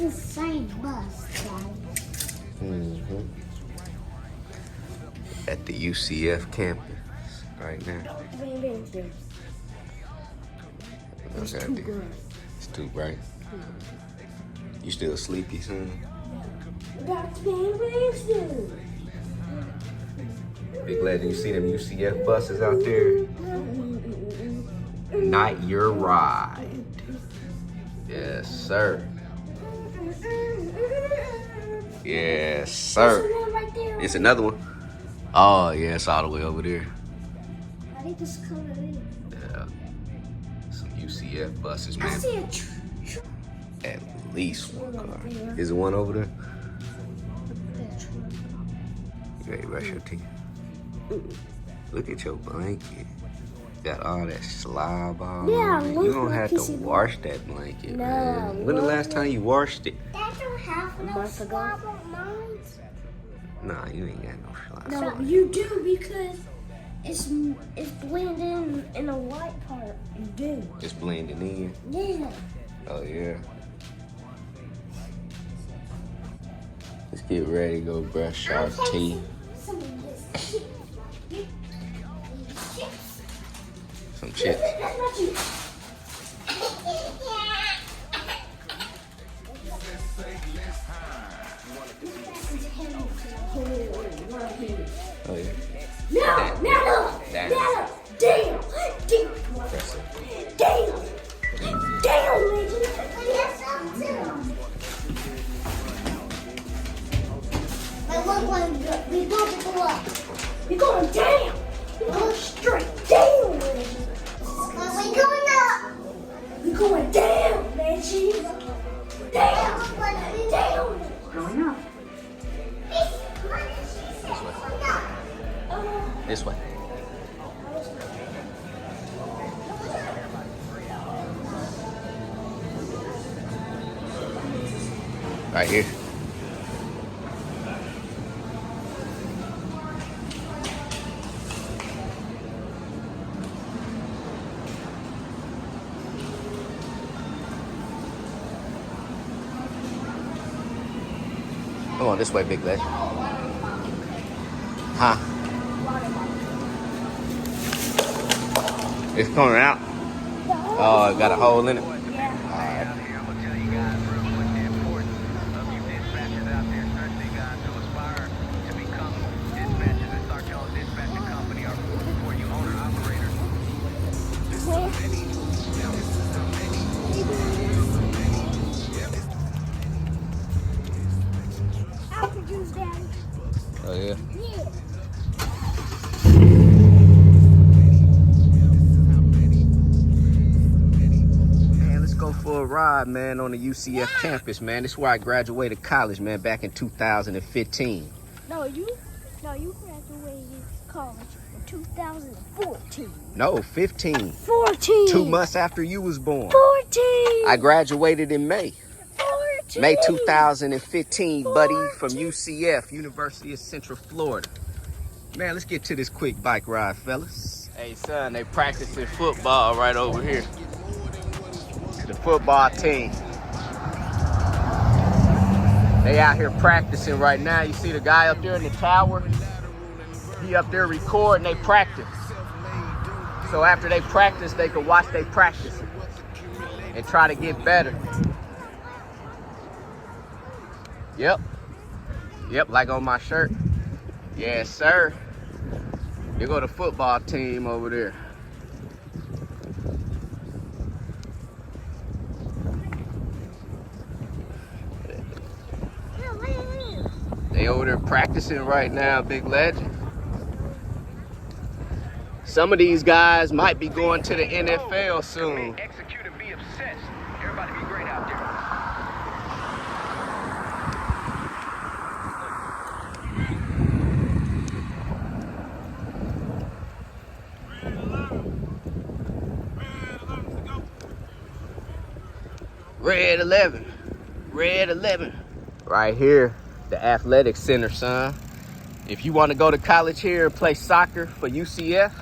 the same bus, Daddy. Mm-hmm. At the UCF campus right now. It's too good. It's too bright. You still sleepy, son? That's being Big Legend, you see them UCF buses out there? Not your ride. Yes, sir. Yes, sir. Right there. It's another one. Oh, yeah, it's all the way over there. I think it's coming in. Yeah. Some UCF buses, I man. see a At least one car. Is it one over there? You ready to brush your teeth? Look at your blanket. Got all that slob on. Yeah, it. look You don't like have you to see- wash that blanket, No, man. When the look. last time you washed it? That don't have no month ago. slob on mine. Nah, you ain't got no slob. No, you do because it's blending in the white part. You do. It's blending in. Yeah. Oh, yeah. Let's get ready to go brush our teeth. Some of this. Some chips. That's not you. Oh, yeah. Now, now, That- now, damn, damn, Press it. damn, damn, Reggie. Yes, I'm too. But look what we both go up. We're going down. We're going straight down, Reggie. We're going up. We're going down, Reggie. Down, down. Going up. This way. Right here. Come on, this way, Big Legend. Huh? It's coming out. Oh, it got a hole in it. Apple juice, Daddy. Oh, yeah. Yeah. Man, let's go for a ride, man, on the UCF campus, man. This is where I graduated college, man, back in 2015. No, you graduated college in 2014. No, 15. 14. 2 months after you was born. 14. I graduated in May. 14. May 2015, buddy, from UCF, University of Central Florida. Man, let's get to this quick bike ride, fellas. Hey, son, they practicing football right over here. The football team. They out here practicing right now. You see the guy up there in the tower? He up there recording, they practice. So after they practice, they can watch they practicing and try to get better. Yep. Yep, like on my shirt. Yes, sir. There go the football team over there. They over there practicing right now, Big Legend. Some of these guys might be going to the NFL soon. Execute and be obsessed. Everybody be great out there. Red 11. Red 11. Right here, the athletic center, son. If you want to go to college here and play soccer for UCF,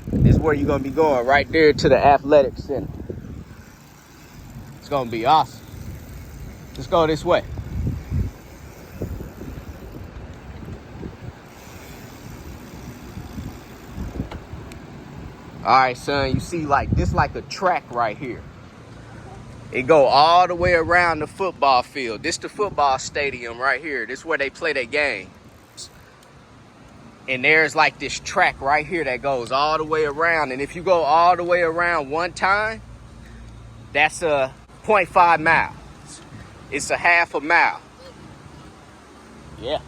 this is where you're going to be going, right there to the athletic center. It's going to be awesome. Let's go this way. All right, son, you see like this like a track right here. It go all the way around the football field. This the football stadium right here. This is where they play their game. And there's like this track right here that goes all the way around. And if you go all the way around one time, that's a 0.5 miles. It's a half a mile. Yeah,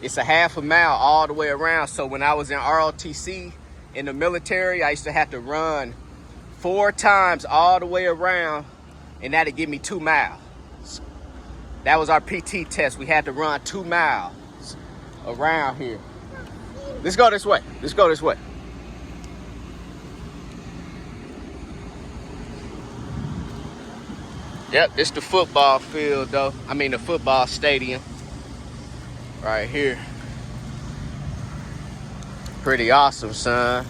it's a half a mile all the way around. So when I was in ROTC in the military, I used to have to run 4 times all the way around, and that'd give me 2 miles. That was our PT test. We had to run 2 miles around here. Let's go this way. Let's go this way. Yep, this the football field though. I mean the football stadium. Right here. Pretty awesome, son.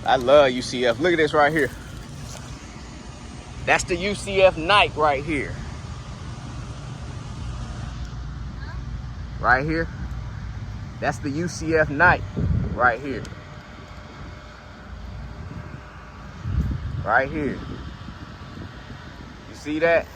I love UCF. Look at this right here. That's the UCF night right here. Right here. That's the UCF night right here. Right here. You see that?